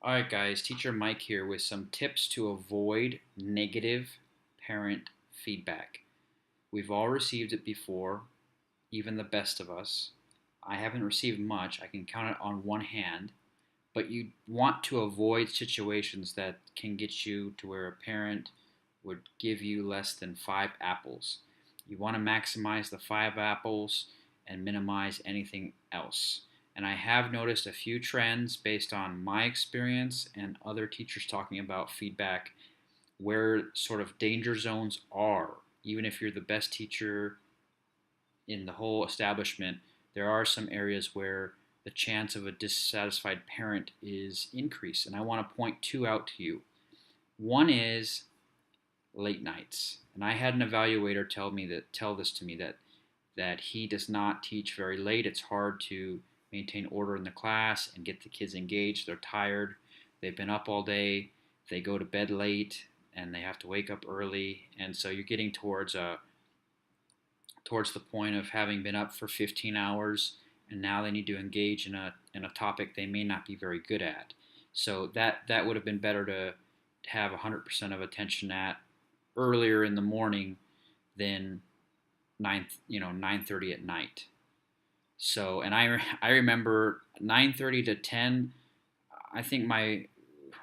All right, guys, teacher Mike here with some tips to avoid negative parent feedback. We've all received it before, even the best of us. I haven't received much, I can count it on one hand, but you want to avoid situations that can get you to where a parent would give you less than five apples. You want to maximize the five apples and minimize anything else. And I have noticed a few trends based on my experience and other teachers talking about feedback where sort of danger zones are. Even if you're the best teacher in the whole establishment, there are some areas where the chance of a dissatisfied parent is increased. And I want to point two out to you. One is late nights. And I had an evaluator tell this to me that he does not teach very late. It's hard to maintain order in the class and get the kids engaged. They're tired. They've been up all day. They go to bed late and they have to wake up early. And so you're getting towards the point of having been up for 15 hours and now they need to engage in a topic they may not be very good at. So that would have been better to have 100% of attention at earlier in the morning than 9:30 at night. So, and I remember 9:30 to 10. I think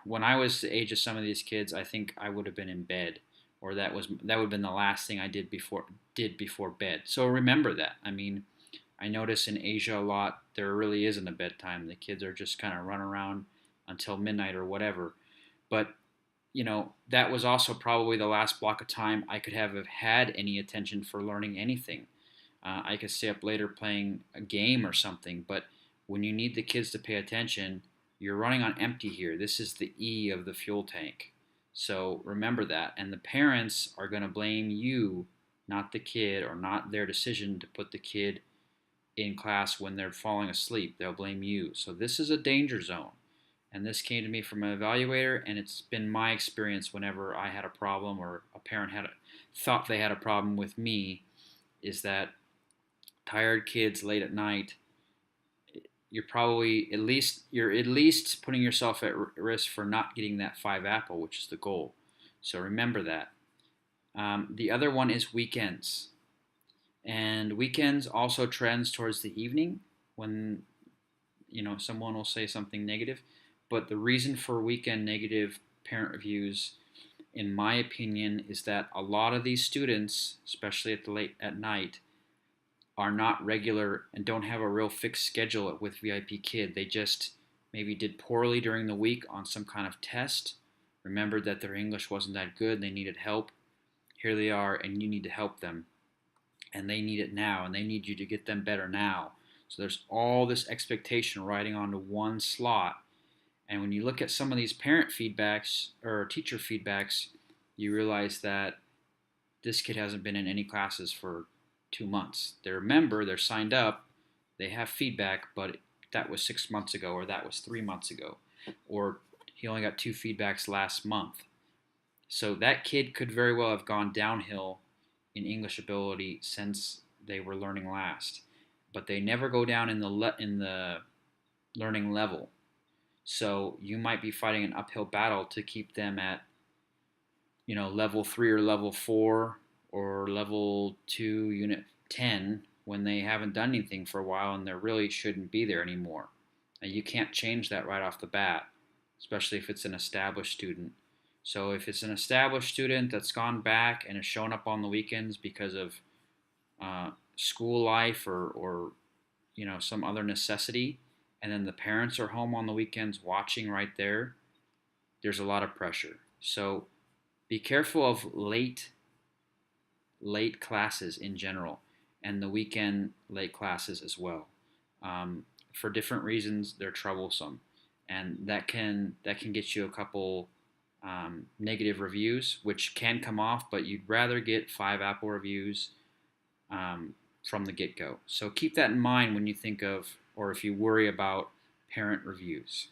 when I was the age of some of these kids, I think I would have been in bed, or that would have been the last thing I did before bed. So remember that. I mean, I notice in Asia a lot there really isn't a bedtime. The kids are just kind of running around until midnight or whatever. But that was also probably the last block of time I could have had any attention for learning anything. I could stay up later playing a game or something, but when you need the kids to pay attention, you're running on empty here. This is the E of the fuel tank. So remember that. And the parents are going to blame you, not the kid, or not their decision to put the kid in class when they're falling asleep. They'll blame you. So this is a danger zone. And this came to me from an evaluator, and it's been my experience whenever I had a problem or a parent thought they had a problem with me, is that tired kids late at night, you're at least putting yourself at risk for not getting that five apple, which is the goal. So remember that. The other one is weekends, and weekends also trends towards the evening when someone will say something negative. But the reason for weekend negative parent reviews, in my opinion, is that a lot of these students, especially late at night, are not regular and don't have a real fixed schedule with Vipkid. They just maybe did poorly during the week on some kind of test, remembered that their English wasn't that good, they needed help. Here they are, and you need to help them. And they need it now, and they need you to get them better now. So there's all this expectation riding onto one slot. And when you look at some of these parent feedbacks or teacher feedbacks, you realize that this kid hasn't been in any classes for 2 months. They're signed up, they have feedback, but that was 6 months ago, or that was 3 months ago, or he only got two feedbacks last month. So that kid could very well have gone downhill in English ability since they were learning last, but they never go down in the learning level. So you might be fighting an uphill battle to keep them at, level 3 or level 4 or level 2, unit 10, when they haven't done anything for a while and they really shouldn't be there anymore. Now, you can't change that right off the bat, especially if it's an established student. So if it's an established student that's gone back and is showing up on the weekends because of school life or some other necessity, and then the parents are home on the weekends watching right there, there's a lot of pressure. So be careful of late classes in general, and the weekend late classes as well. For different reasons, they're troublesome, and that can get you a couple negative reviews, which can come off, but you'd rather get five apple reviews from the get-go. So keep that in mind when you think of, or if you worry about parent reviews.